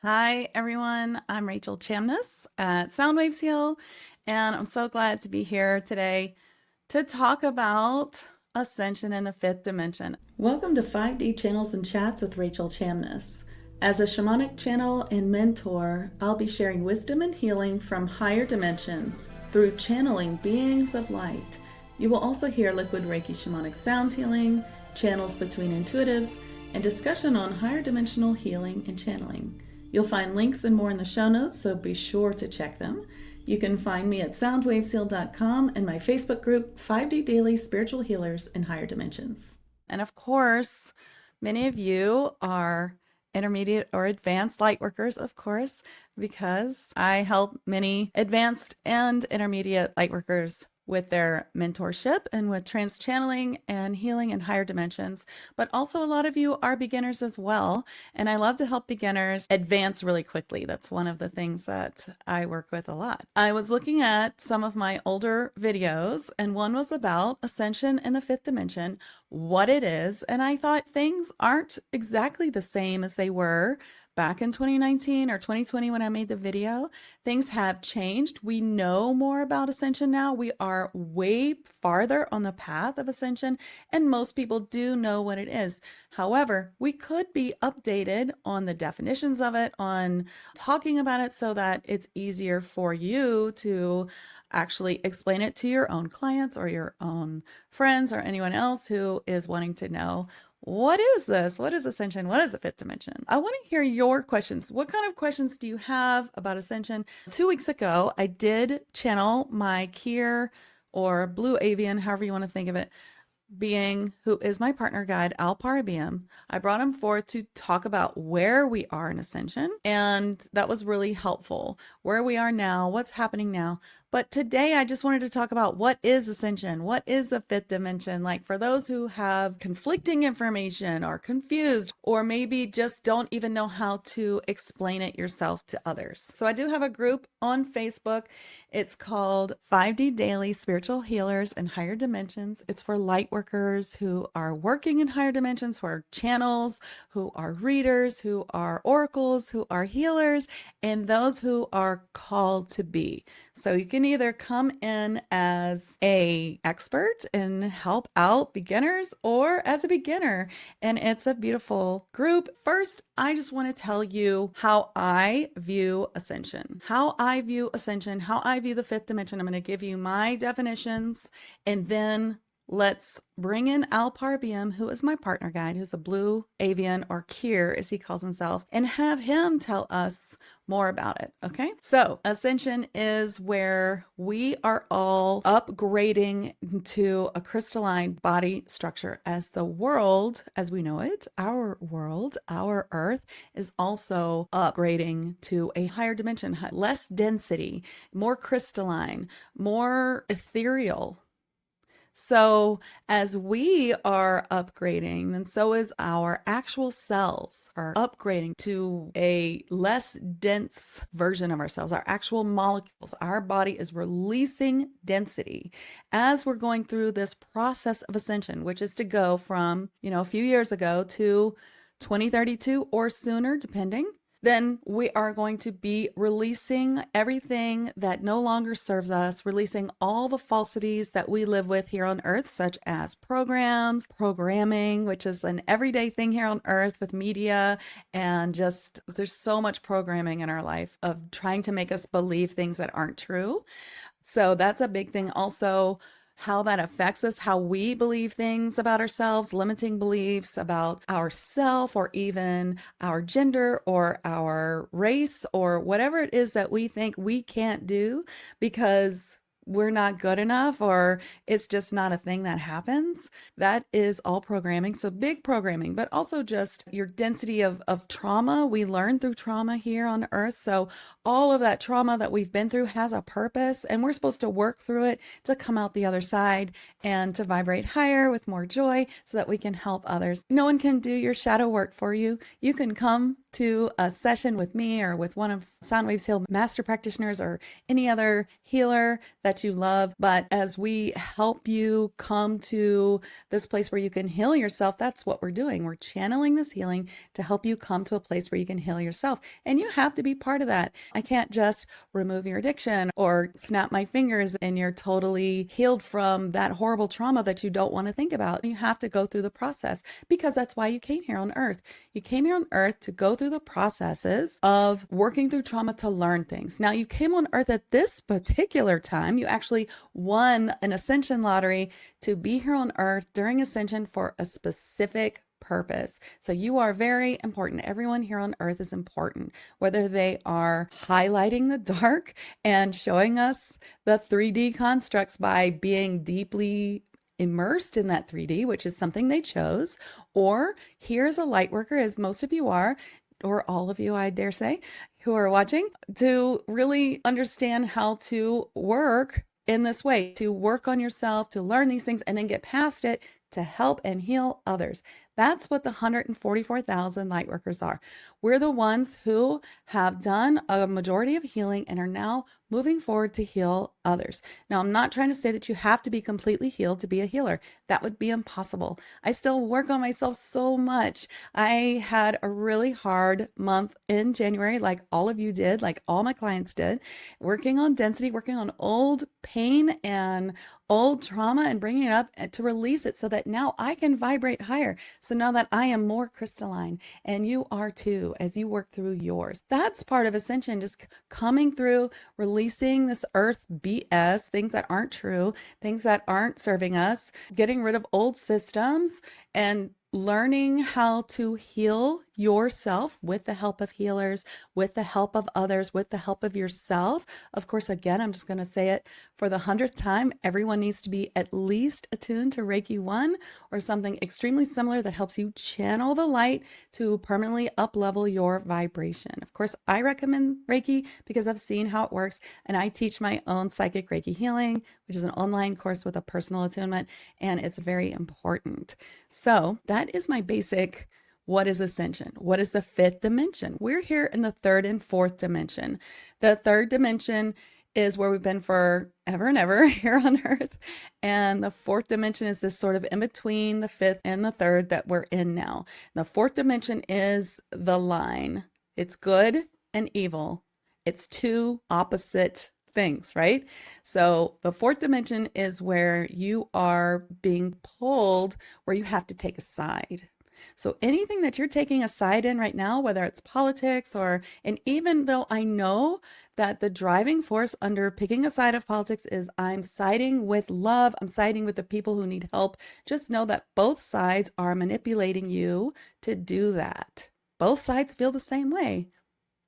Hi, everyone. I'm Rachel Chamness at Soundwavesheal, and I'm so glad to be here today to talk about Ascension in the fifth dimension. Welcome to 5D Channels and Chats with Rachel Chamness. As a shamanic channel and mentor, I'll be sharing wisdom and healing from higher dimensions through channeling beings of light. You will also hear liquid Reiki shamanic sound healing, channels between intuitives, and discussion on higher dimensional healing and channeling. You'll find links and more in the show notes, so be sure to check them. You can find me at soundwavesheal.com and my Facebook group, 5D Daily Spiritual Healers in Higher Dimensions. And of course, many of you are intermediate or advanced lightworkers, of course, because I help many advanced and intermediate lightworkers with their mentorship and with trance channeling and healing in higher dimensions. But also a lot of you are beginners as well. And I love to help beginners advance really quickly. That's one of the things that I work with a lot. I was looking at some of my older videos, and one was about Ascension in the fifth dimension, what it is. And I thought things aren't exactly the same as they were back in 2019 or 2020 when I made the video. Things have changed. We know more about Ascension now. We are way farther on the path of Ascension, and most people do know what it is. However, we could be updated on the definitions of it, on talking about it so that it's easier for you to actually explain it to your own clients or your own friends or anyone else who is wanting to know, what is this? What is Ascension? What is the fifth dimension? I want to hear your questions. What kind of questions do you have about Ascension? 2 weeks ago, I did channel my Kier or Blue Avian, however you want to think of it, being who is my partner guide, Alpar-a-Be-am. I brought him forth to talk about where we are in Ascension, and that was really helpful. Where we are now, what's happening now. But today I just wanted to talk about what is Ascension? What is the fifth dimension? Like for those who have conflicting information or confused, or maybe just don't even know how to explain it yourself to others. So I do have a group on Facebook. It's called 5D Daily Spiritual Healers in Higher Dimensions. It's for light workers who are working in higher dimensions, who are channels, who are readers, who are oracles, who are healers, and those who are called to be. So you can either come in as a expert and help out beginners or as a beginner, and it's a beautiful group. First, I just want to tell you how I view Ascension. How I view Ascension, how I view the fifth dimension. I'm going to give you my definitions, and then let's bring in Alpar-a-Be-am, who is my partner guide, who's a Blue Avian, or Kier as he calls himself, and have him tell us more about it. Okay. So Ascension is where we are all upgrading to a crystalline body structure as the world, as we know it, our world, our earth is also upgrading to a higher dimension, less density, more crystalline, more ethereal. So as we are upgrading, then so is our actual cells are upgrading to a less dense version of ourselves, our actual molecules. Our body is releasing density as we're going through this process of ascension, which is to go from, a few years ago to 2032 or sooner, depending. Then we are going to be releasing everything that no longer serves us, releasing all the falsities that we live with here on Earth, such as programs, programming, which is an everyday thing here on Earth with media, and just there's so much programming in our life of trying to make us believe things that aren't true. So that's a big thing. Also, how that affects us, how we believe things about ourselves, limiting beliefs about ourself or even our gender or our race or whatever it is that we think we can't do because we're not good enough or it's just not a thing that happens. That is all programming. So big programming, but also just your density of trauma. We learn through trauma here on Earth. So all of that trauma that we've been through has a purpose, and we're supposed to work through it to come out the other side and to vibrate higher with more joy so that we can help others. No one can do your shadow work for you. You can come to a session with me or with one of Soundwaves Heal master practitioners or any other healer that that you love. But as we help you come to this place where you can heal yourself, that's what we're doing. We're channeling this healing to help you come to a place where you can heal yourself. And you have to be part of that. I can't just remove your addiction or snap my fingers and you're totally healed from that horrible trauma that you don't want to think about. You have to go through the process because that's why you came here on earth. You came here on earth to go through the processes of working through trauma to learn things. Now, you came on earth at this particular time. You actually won an Ascension lottery to be here on earth during Ascension for a specific purpose. So you are very important. Everyone here on earth is important, whether they are highlighting the dark and showing us the 3D constructs by being deeply immersed in that 3D, which is something they chose, or here's a light worker, as most of you are, or all of you, I dare say, who are watching, to really understand how to work in this way, to work on yourself, to learn these things, and then get past it to help and heal others. That's what the 144,000 light workers are. We're the ones who have done a majority of healing and are now moving forward to heal others. Now, I'm not trying to say that you have to be completely healed to be a healer. That would be impossible. I still work on myself so much. I had a really hard month in January, like all of you did, like all my clients did, working on density, working on old pain and old trauma and bringing it up to release it so that now I can vibrate higher. So now that I am more crystalline and you are too, as you work through yours. That's part of Ascension, just coming through, releasing this earth BS, things that aren't true, things that aren't serving us, getting rid of old systems and learning how to heal yourself with the help of healers, with the help of others, with the help of yourself. Of course, again, I'm just going to say it for the 100th time. Everyone needs to be at least attuned to Reiki 1 or something extremely similar that helps you channel the light to permanently up-level your vibration. Of course, I recommend Reiki because I've seen how it works, and I teach my own psychic Reiki healing, which is an online course with a personal attunement, and it's very important. So that is my basic. What is Ascension? What is the fifth dimension? We're here in the third and fourth dimension. The third dimension is where we've been for ever and ever here on earth. And the fourth dimension is this sort of in between the fifth and the third that we're in now. The fourth dimension is the line. It's good and evil. It's two opposite things, right? So the fourth dimension is where you are being pulled, where you have to take a side. So anything that you're taking a side in right now, whether it's politics and even though I know that the driving force under picking a side of politics is I'm siding with love, I'm siding with the people who need help, just know that both sides are manipulating you to do that. Both sides feel the same way.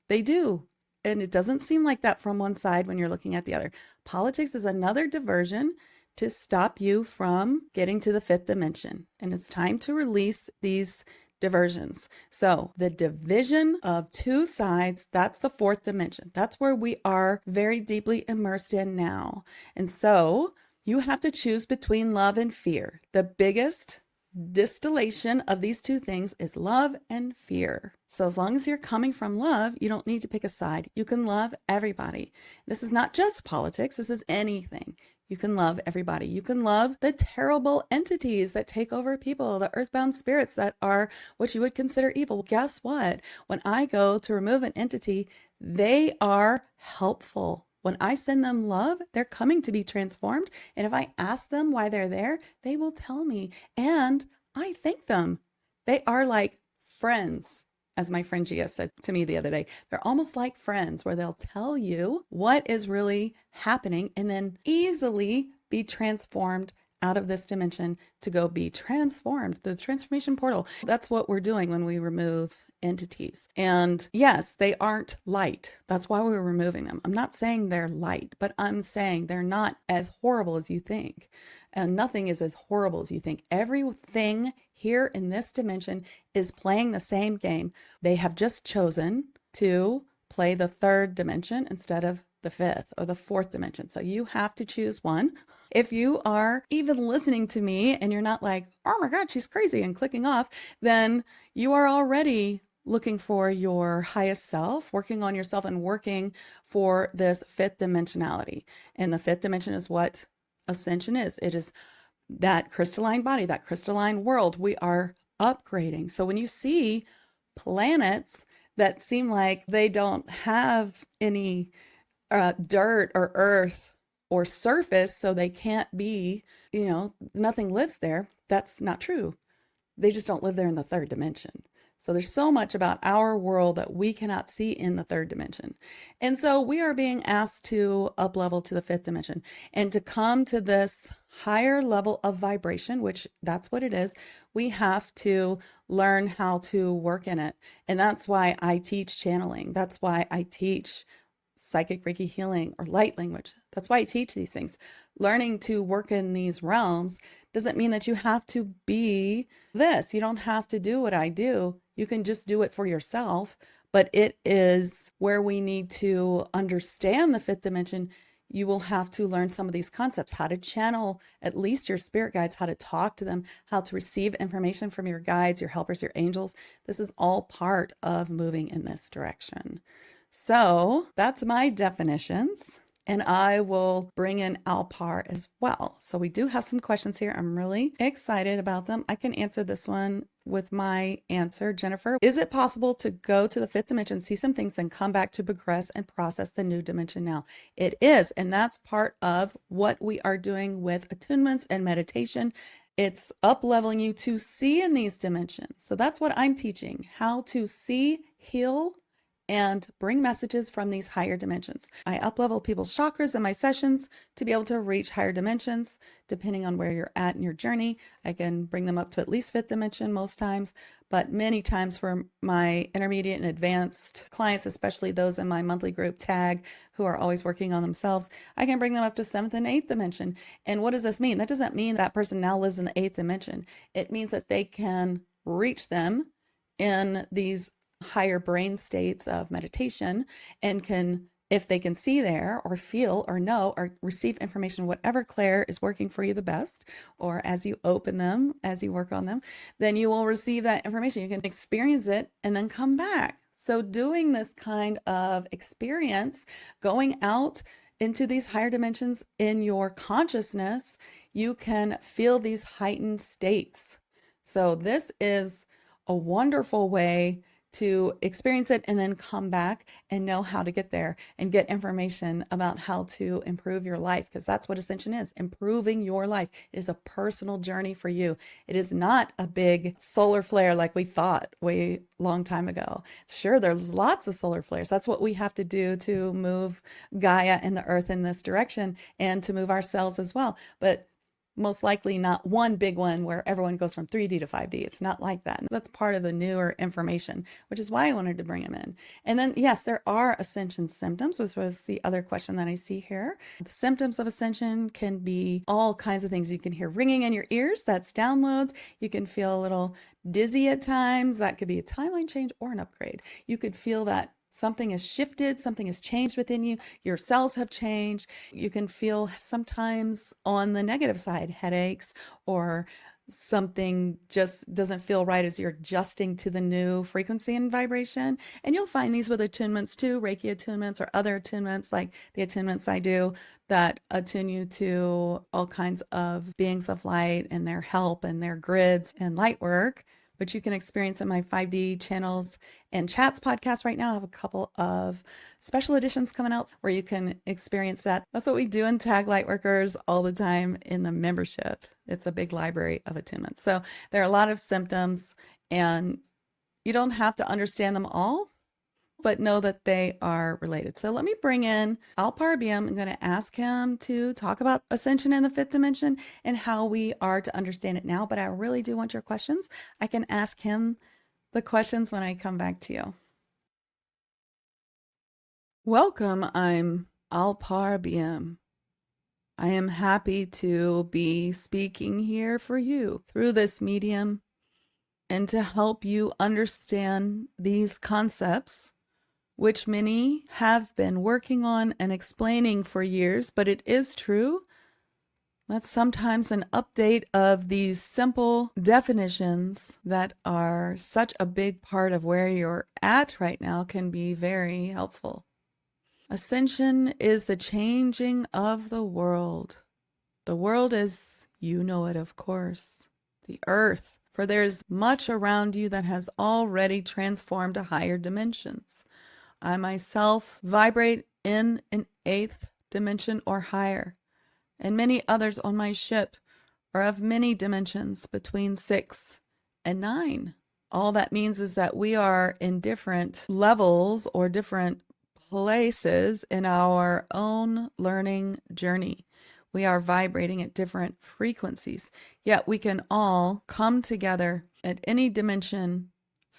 They do. And it doesn't seem like that from one side when you're looking at the other. Politics is another diversion to stop you from getting to the fifth dimension. And it's time to release these diversions. So the division of two sides, that's the fourth dimension. That's where we are very deeply immersed in now. And so you have to choose between love and fear. The biggest distillation of these two things is love and fear. So as long as you're coming from love, you don't need to pick a side. You can love everybody. This is not just politics. This is anything. You can love everybody. You can love the terrible entities that take over people, the earthbound spirits that are what you would consider evil. Guess what? When I go to remove an entity, they are helpful. When I send them love, they're coming to be transformed. And if I ask them why they're there, they will tell me. And I thank them. They are like friends. As my friend Gia said to me the other day, they're almost like friends where they'll tell you what is really happening and then easily be transformed out of this dimension to go be transformed. The transformation portal. That's what we're doing when we remove entities. And yes, they aren't light. That's why we're removing them. I'm not saying they're light, but I'm saying they're not as horrible as you think. And nothing is as horrible as you think. Everything here in this dimension is playing the same game. They have just chosen to play the third dimension instead of the fifth or the fourth dimension. So you have to choose one. If you are even listening to me and you're not like, oh my God, she's crazy and clicking off, then you are already looking for your highest self, working on yourself and working for this fifth dimensionality. And the fifth dimension is what Ascension is. It is that crystalline body, that crystalline world. We are upgrading. So when you see planets that seem like they don't have any dirt or earth or surface, so they can't be, nothing lives there, that's not true. They just don't live there in the third dimension. So there's so much about our world that we cannot see in the third dimension. And so we are being asked to up level to the fifth dimension and to come to this higher level of vibration, which that's what it is. We have to learn how to work in it. And that's why I teach channeling. That's why I teach psychic Reiki healing or light language. That's why I teach these things. Learning to work in these realms doesn't mean that you have to be this. You don't have to do what I do. You can just do it for yourself. But it is where we need to understand the fifth dimension. You will have to learn some of these concepts, how to channel at least your spirit guides, how to talk to them, how to receive information from your guides, your helpers, your angels. This is all part of moving in this direction. So that's my definitions, and I will bring in Alpar as well. So we do have some questions here. I'm really excited about them. I can answer this one with my answer. Jennifer, is it possible to go to the fifth dimension, see some things, then come back to progress and process the new dimension now? It is, and that's part of what we are doing with attunements and meditation. It's up-leveling you to see in these dimensions. So that's what I'm teaching, how to see, heal, and bring messages from these higher dimensions. I up-level people's chakras in my sessions to be able to reach higher dimensions. Depending on where you're at in your journey, I can bring them up to at least fifth dimension most times, but many times for my intermediate and advanced clients, especially those in my monthly group TAG who are always working on themselves, I can bring them up to seventh and eighth dimension. And what does this mean? That doesn't mean that person now lives in the eighth dimension. It means that they can reach them in these higher brain states of meditation and can, if they can see there or feel or know or receive information, whatever clair is working for you the best, or as you open them, as you work on them, then you will receive that information. You can experience it and then come back. So doing this kind of experience, going out into these higher dimensions in your consciousness, you can feel these heightened states. So this is a wonderful way to experience it and then come back and know how to get there and get information about how to improve your life, because that's what Ascension is, improving your life. It is a personal journey for you. It is not a big solar flare like we thought way long time ago. Sure, there's lots of solar flares. That's what we have to do to move Gaia and the earth in this direction and to move ourselves as well. But most likely not one big one where everyone goes from 3D to 5D. It's not like that. That's part of the newer information, which is why I wanted to bring them in. And then, yes, there are Ascension symptoms, which was the other question that I see here. The symptoms of Ascension can be all kinds of things. You can hear ringing in your ears. That's downloads. You can feel a little dizzy at times. That could be a timeline change or an upgrade. You could feel that something has shifted, something has changed within you, your cells have changed. You can feel sometimes on the negative side, headaches, or something just doesn't feel right as you're adjusting to the new frequency and vibration. And you'll find these with attunements too, Reiki attunements or other attunements like the attunements I do that attune you to all kinds of beings of light and their help and their grids and light work, which you can experience in my 5D channels and chats podcast. Right now, I have a couple of special editions coming out where you can experience that. That's what we do in Tag Lightworkers all the time in the membership. It's a big library of attunements. So there are a lot of symptoms, and you don't have to understand them all, but know that they are related. So let me bring in Alpar-a-Be-am. I'm going to ask him to talk about Ascension in the fifth dimension and how we are to understand it now. But I really do want your questions. I can ask him the questions when I come back to you. Welcome. I'm Alpar-a-Be-am. I am happy to be speaking here for you through this medium and to help you understand these concepts, which many have been working on and explaining for years, but it is true. That's sometimes an update of these simple definitions that are such a big part of where you're at right now can be very helpful. Ascension is the changing of the world. The world as you know it, of course. The earth, for there is much around you that has already transformed to higher dimensions. I myself vibrate in an 8th dimension or higher, and many others on my ship are of many dimensions between 6 and 9. All that means is that we are in different levels or different places in our own learning journey. We are vibrating at different frequencies, yet we can all come together at any dimension,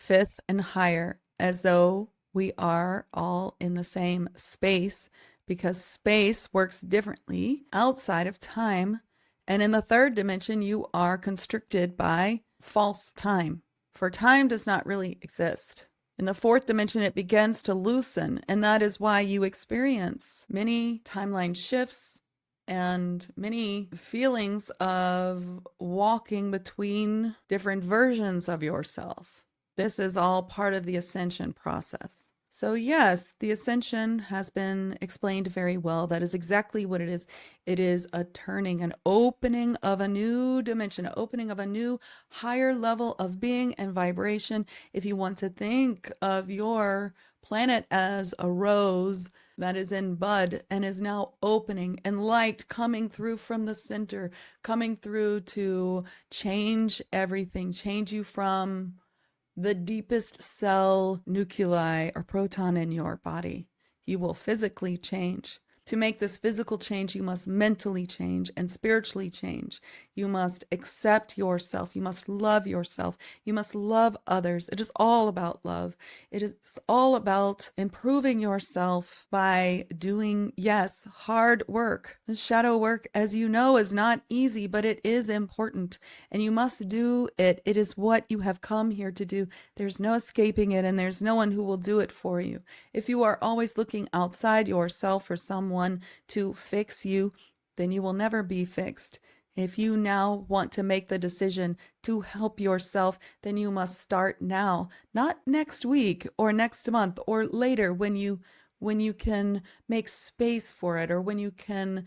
5th and higher, as though we are all in the same space, because space works differently outside of time. And in the 3rd dimension, you are constricted by false time, for time does not really exist. In the 4th dimension, it begins to loosen, and that is why you experience many timeline shifts and many feelings of walking between different versions of yourself. This is all part of the ascension process. So yes, the ascension has been explained very well. That is exactly what it is. It is a turning, an opening of a new dimension, an opening of a new higher level of being and vibration. If you want to think of your planet as a rose that is in bud and is now opening, and light coming through from the center, coming through to change everything, change you from the deepest cell nuclei or proton in your body. You will physically change. To make this physical change, you must mentally change and spiritually change. You must accept yourself. You must love yourself. You must love others. It is all about love. It is all about improving yourself by doing, yes, hard work. Shadow work, as you know, is not easy, but it is important, and you must do it. It is what you have come here to do. There's no escaping it, and there's no one who will do it for you. If you are always looking outside yourself for someone to fix you, then you will never be fixed. If you now want to make the decision to help yourself, then you must start now, not next week or next month or later when you can make space for it or when you can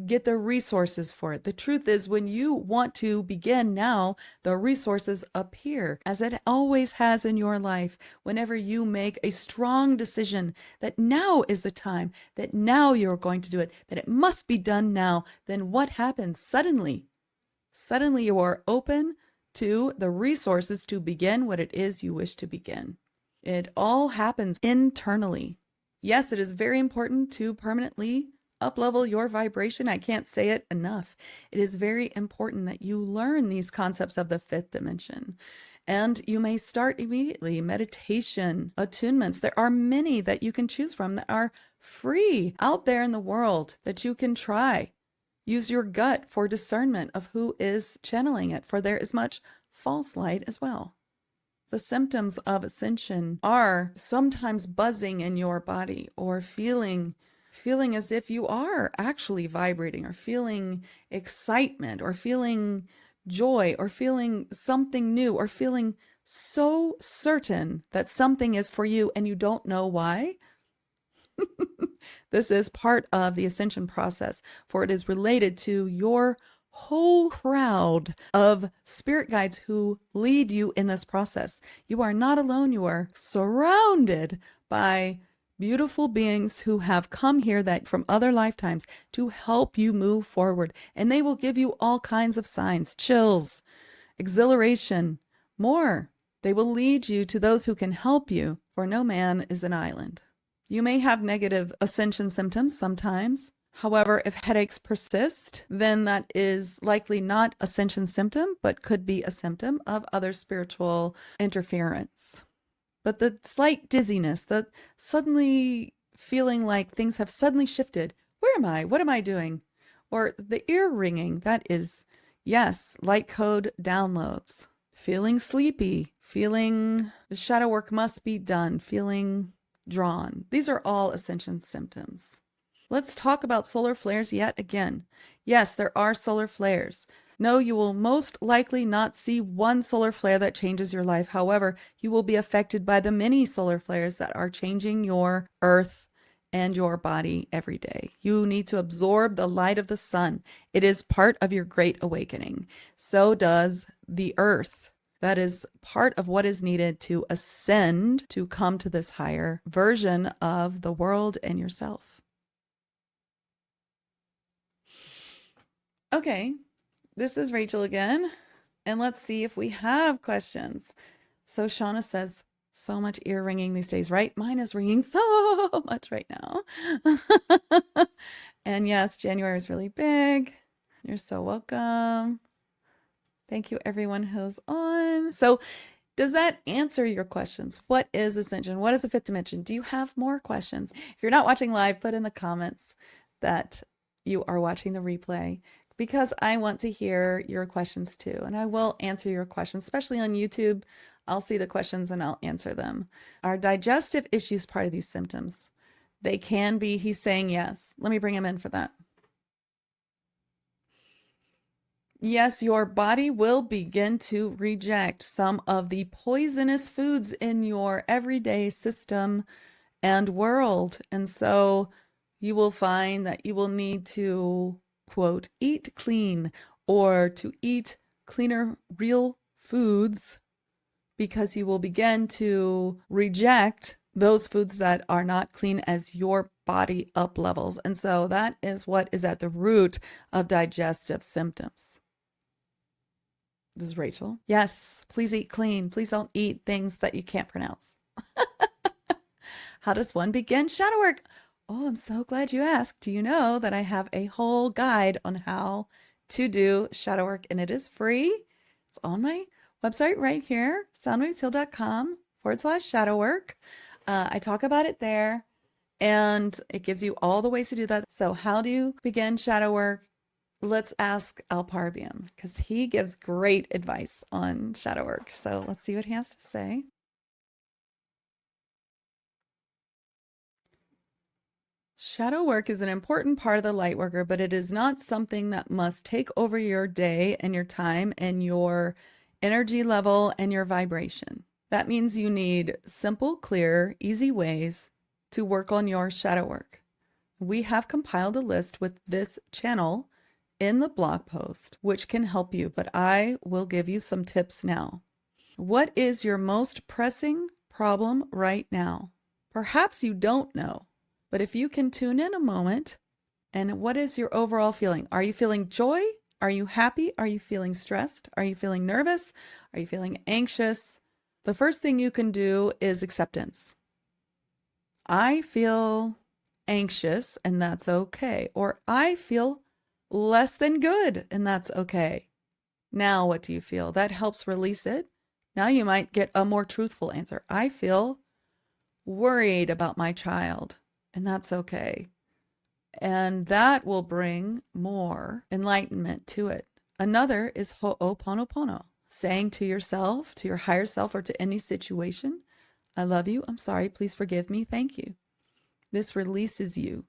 get the resources for it. The truth is, when you want to begin now, the resources appear, as it always has in your life. Whenever you make a strong decision that now is the time, that now you're going to do it, that it must be done now, then what happens? Suddenly you are open to the resources to begin what it is you wish to begin. It all happens internally. Yes, it is very important to permanently uplevel your vibration. I can't say it enough. It is very important that you learn these concepts of the 5th dimension. And you may start immediately. Meditation, attunements. There are many that you can choose from that are free out there in the world that you can try. Use your gut for discernment of who is channeling it, for there is much false light as well. The symptoms of ascension are sometimes buzzing in your body or feeling as if you are actually vibrating, or feeling excitement, or feeling joy, or feeling something new, or feeling so certain that something is for you and you don't know why. This is part of the ascension process, for it is related to your whole crowd of spirit guides who lead you in this process. You are not alone. You are surrounded by beautiful beings who have come here that from other lifetimes to help you move forward. And they will give you all kinds of signs, chills, exhilaration, more. They will lead you to those who can help you, for no man is an island. You may have negative ascension symptoms sometimes. However, if headaches persist, then that is likely not ascension symptom, but could be a symptom of other spiritual interference. But the slight dizziness, the suddenly feeling like things have suddenly shifted. Where am I? What am I doing? Or the ear ringing, that is, yes, light code downloads. Feeling sleepy, feeling the shadow work must be done, feeling drawn. These are all ascension symptoms. Let's talk about solar flares yet again. Yes, there are solar flares. No, you will most likely not see one solar flare that changes your life. However, you will be affected by the many solar flares that are changing your earth and your body every day. You need to absorb the light of the sun. It is part of your great awakening. So does the earth. That is part of what is needed to ascend, to come to this higher version of the world and yourself. Okay, this is Rachel again, and let's see if we have questions. So Shauna says, so much ear ringing these days, right? Mine is ringing so much right now. And yes, January is really big. You're so welcome. Thank you, everyone who's on. So does that answer your questions? What is Ascension? What is the fifth dimension? Do you have more questions? If you're not watching live, put in the comments that you are watching the replay, because I want to hear your questions too. And I will answer your questions, especially on YouTube. I'll see the questions and I'll answer them. Are digestive issues part of these symptoms? They can be. He's saying yes. Let me bring him in for that. Yes, your body will begin to reject some of the poisonous foods in your everyday system and world. And so you will find that you will need to, quote, eat clean, or to eat cleaner, real foods, because you will begin to reject those foods that are not clean as your body up levels. And so that is what is at the root of digestive symptoms. This is Rachel. Yes, please eat clean. Please don't eat things that you can't pronounce. How does one begin shadow work? Oh, I'm so glad you asked. Do you know that I have a whole guide on how to do shadow work, and it is free. It's on my website right here, soundwavesheal.com/shadow work. I talk about it there, and it gives you all the ways to do that. So how do you begin shadow work? Let's ask Alpar-a-Be-am, because he gives great advice on shadow work. So let's see what he has to say. Shadow work is an important part of the Lightworker, but it is not something that must take over your day and your time and your energy level and your vibration. That means you need simple, clear, easy ways to work on your shadow work. We have compiled a list with this channel in the blog post, which can help you, but I will give you some tips now. What is your most pressing problem right now? Perhaps you don't know, but if you can tune in a moment, and what is your overall feeling? Are you feeling joy? Are you happy? Are you feeling stressed? Are you feeling nervous? Are you feeling anxious? The first thing you can do is acceptance. I feel anxious, and that's okay. Or I feel less than good, and that's okay. Now, what do you feel? That helps release it. Now you might get a more truthful answer. I feel worried about my child, and that's okay. And that will bring more enlightenment to it. Another is ho'oponopono, saying to yourself, to your higher self, or to any situation, I love you, I'm sorry, please forgive me, thank you. This releases you.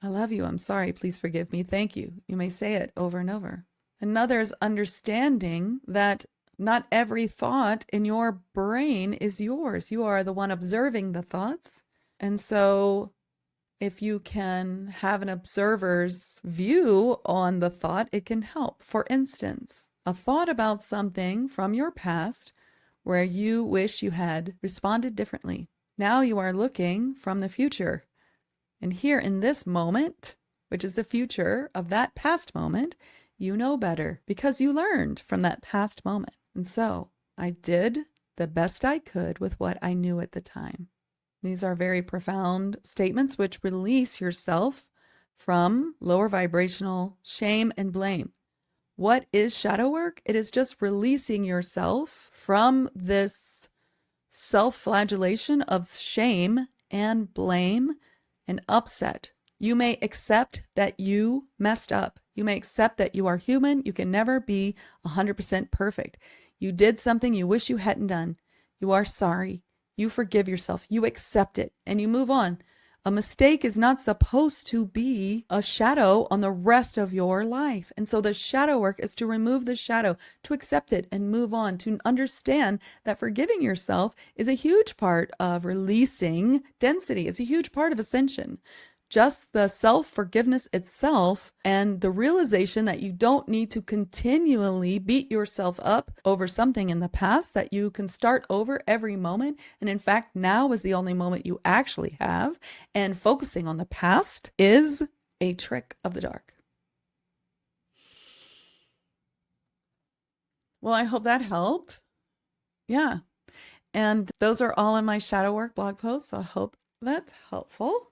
I love you, I'm sorry, please forgive me, thank you. You may say it over and over. Another is understanding that not every thought in your brain is yours. You are the one observing the thoughts. And so if you can have an observer's view on the thought, it can help. For instance, a thought about something from your past where you wish you had responded differently. Now you are looking from the future. And here in this moment, which is the future of that past moment, you know better because you learned from that past moment. And so I did the best I could with what I knew at the time. These are very profound statements which release yourself from lower vibrational shame and blame. What is shadow work? It is just releasing yourself from this self-flagellation of shame and blame and upset. You may accept that you messed up. You may accept that you are human. You can never be 100% perfect. You did something you wish you hadn't done. You are sorry. You forgive yourself. You accept it and you move on. A mistake is not supposed to be a shadow on the rest of your life. And so the shadow work is to remove the shadow, to accept it and move on, to understand that forgiving yourself is a huge part of releasing density. It's a huge part of ascension. Just the self-forgiveness itself and the realization that you don't need to continually beat yourself up over something in the past, that you can start over every moment. And in fact, now is the only moment you actually have. And focusing on the past is a trick of the dark. Well, I hope that helped. Yeah. And those are all in my shadow work blog post. So I hope that's helpful.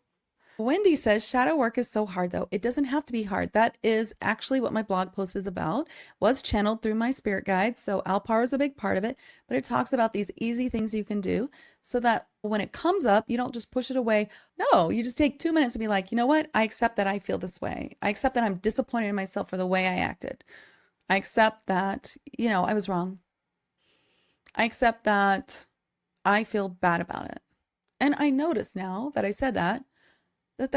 Wendy says, shadow work is so hard though. It doesn't have to be hard. That is actually what my blog post is about, was channeled through my spirit guides. So Alpar is a big part of it, but it talks about these easy things you can do so that when it comes up, you don't just push it away. No, you just take 2 minutes and be like, you know what? I accept that I feel this way. I accept that I'm disappointed in myself for the way I acted. I accept that, I was wrong. I accept that I feel bad about it. And I notice now that I said that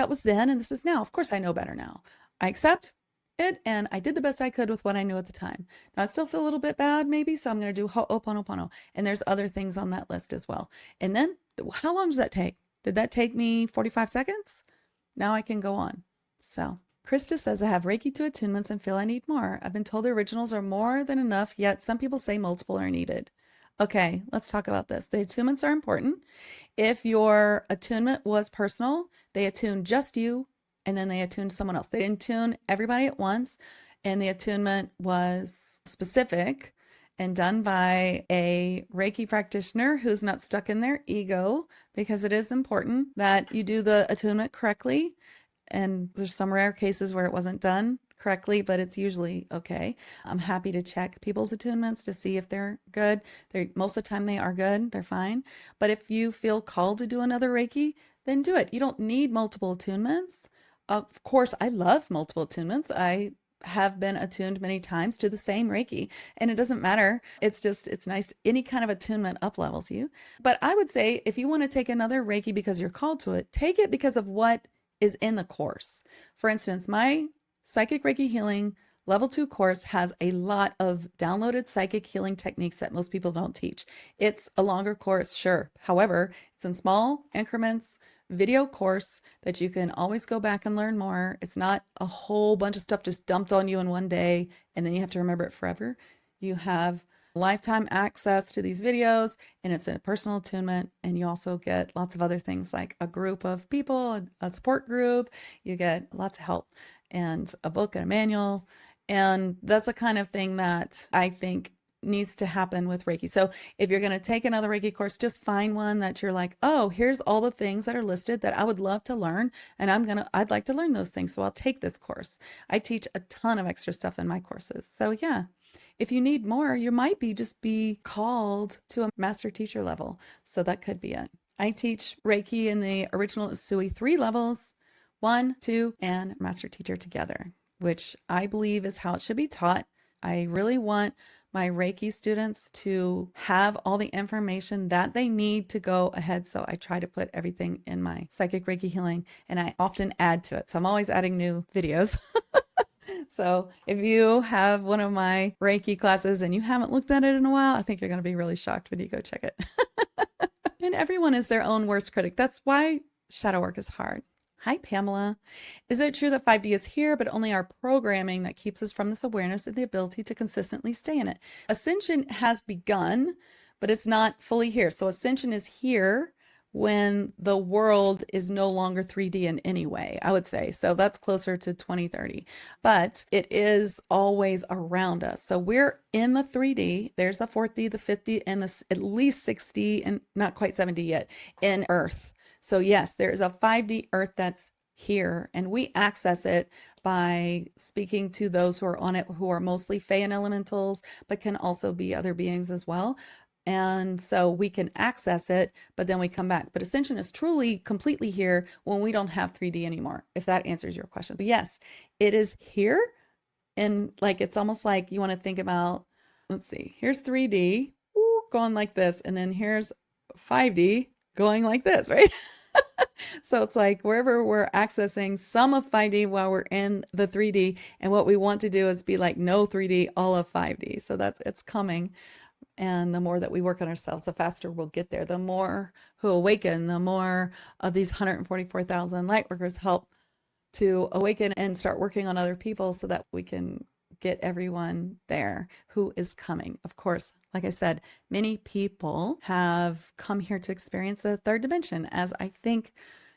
was then and this is now. Of course, I know better now. I accept it and I did the best I could with what I knew at the time. Now I still feel a little bit bad maybe, so I'm going to do Ho'oponopono. And there's other things on that list as well. And then how long does that take? Did that take me 45 seconds? Now I can go on. So Krista says, I have Reiki 2 attunements and feel I need more. I've been told the originals are more than enough, yet some people say multiple are needed. Okay, let's talk about this. The attunements are important. If your attunement was personal, they attune just you, and then they attune someone else. They didn't tune everybody at once, and the attunement was specific and done by a Reiki practitioner who's not stuck in their ego, because it is important that you do the attunement correctly. And there's some rare cases where it wasn't done correctly, but it's usually okay. I'm happy to check people's attunements to see if they're good. Most of the time they are good, they're fine. But if you feel called to do another Reiki, then do it. You don't need multiple attunements. Of course, I love multiple attunements. I have been attuned many times to the same Reiki, and it doesn't matter. It's nice. Any kind of attunement up levels you. But I would say if you want to take another Reiki because you're called to it, take it because of what is in the course. For instance, my Psychic Reiki Healing Level 2 course has a lot of downloaded psychic healing techniques that most people don't teach. It's a longer course, sure. However, it's in small increments, video course that you can always go back and learn more. It's not a whole bunch of stuff just dumped on you in one day and then you have to remember it forever. You have lifetime access to these videos, and it's a personal attunement, and you also get lots of other things like a group of people, a support group. You get lots of help and a book and a manual, and that's the kind of thing that I think needs to happen with Reiki. So if you're going to take another Reiki course, just find one that you're like, oh, here's all the things that are listed that I would love to learn, and I'd like to learn those things, so I'll take this course. I teach a ton of extra stuff in my courses. So yeah, if you need more, you might just be called to a master teacher level. So that could be it. I teach Reiki in the original Usui 3 levels, 1, 2, and master teacher together, which I believe is how it should be taught. I really want my Reiki students to have all the information that they need to go ahead. So I try to put everything in my Psychic Reiki Healing, and I often add to it. So I'm always adding new videos. So if you have one of my Reiki classes and you haven't looked at it in a while, I think you're going to be really shocked when you go check it. And everyone is their own worst critic. That's why shadow work is hard. Hi, Pamela. Is it true that 5D is here, but only our programming that keeps us from this awareness and the ability to consistently stay in it? Ascension has begun, but it's not fully here. So Ascension is here when the world is no longer 3D in any way, I would say. So that's closer to 2030, but it is always around us. So we're in the 3D. There's the 4D, the 5D, and the at least 6D, and not quite 7D yet in Earth. So yes, there's a 5D Earth that's here, and we access it by speaking to those who are on it, who are mostly Fae and elementals, but can also be other beings as well. And so we can access it, but then we come back. But Ascension is truly completely here when we don't have 3D anymore, if that answers your question. So yes, it is here. And like, it's almost like you want to think about, let's see, here's 3D going like this. And then here's 5D going like this, right? So it's like wherever we're accessing some of 5D while we're in the 3D, and what we want to do is be like no 3D, all of 5D. So it's coming. And the more that we work on ourselves, the faster we'll get there. The more who awaken, the more of these 144,000 Lightworkers help to awaken and start working on other people so that we can get everyone there who is coming. Of course, like I said, many people have come here to experience the third dimension, as I think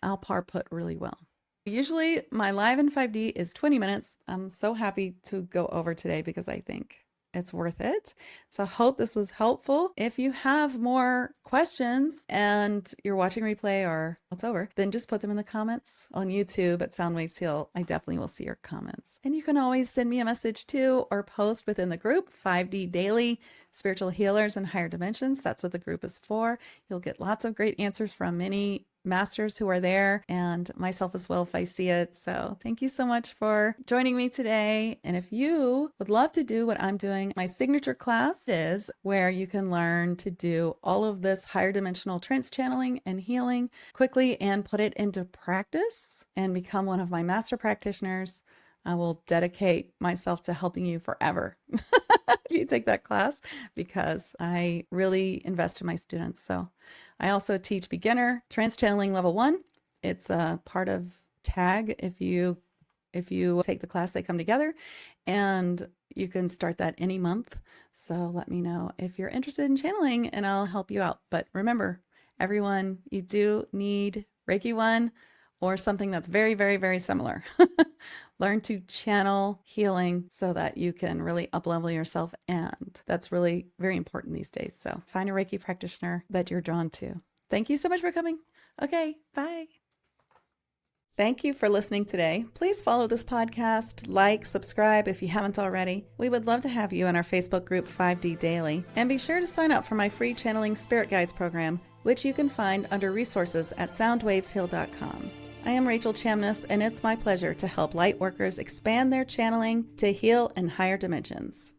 Alpar put really well. Usually my live in 5D is 20 minutes. I'm so happy to go over today because I think it's worth it. So I hope this was helpful. If you have more questions and you're watching replay or it's over, then just put them in the comments on YouTube at Soundwavesheal. I definitely will see your comments. And you can always send me a message too, or post within the group, 5D Daily, Spiritual Healers and Higher Dimensions. That's what the group is for. You'll get lots of great answers from many masters who are there, and myself as well if I see it. So thank you so much for joining me today. And if you would love to do what I'm doing, my signature class is where you can learn to do all of this higher dimensional trance channeling and healing quickly and put it into practice and become one of my master practitioners. I will dedicate myself to helping you forever if you take that class, because I really invest in my students. So I also teach beginner trance channeling level 1. It's a part of TAG. If you take the class, they come together, and you can start that any month. So let me know if you're interested in channeling and I'll help you out. But remember, everyone, you do need Reiki 1 or something that's very, very, very similar. Learn to channel healing so that you can really up-level yourself, and that's really very important these days. So find a Reiki practitioner that you're drawn to. Thank you so much for coming. Okay, bye. Thank you for listening today. Please follow this podcast, like, subscribe if you haven't already. We would love to have you in our Facebook group 5D Daily. And be sure to sign up for my free Channeling Spirit Guides program, which you can find under resources at soundwavesheal.com. I am Rachel Chamness, and it's my pleasure to help Lightworkers expand their channeling to heal in higher dimensions.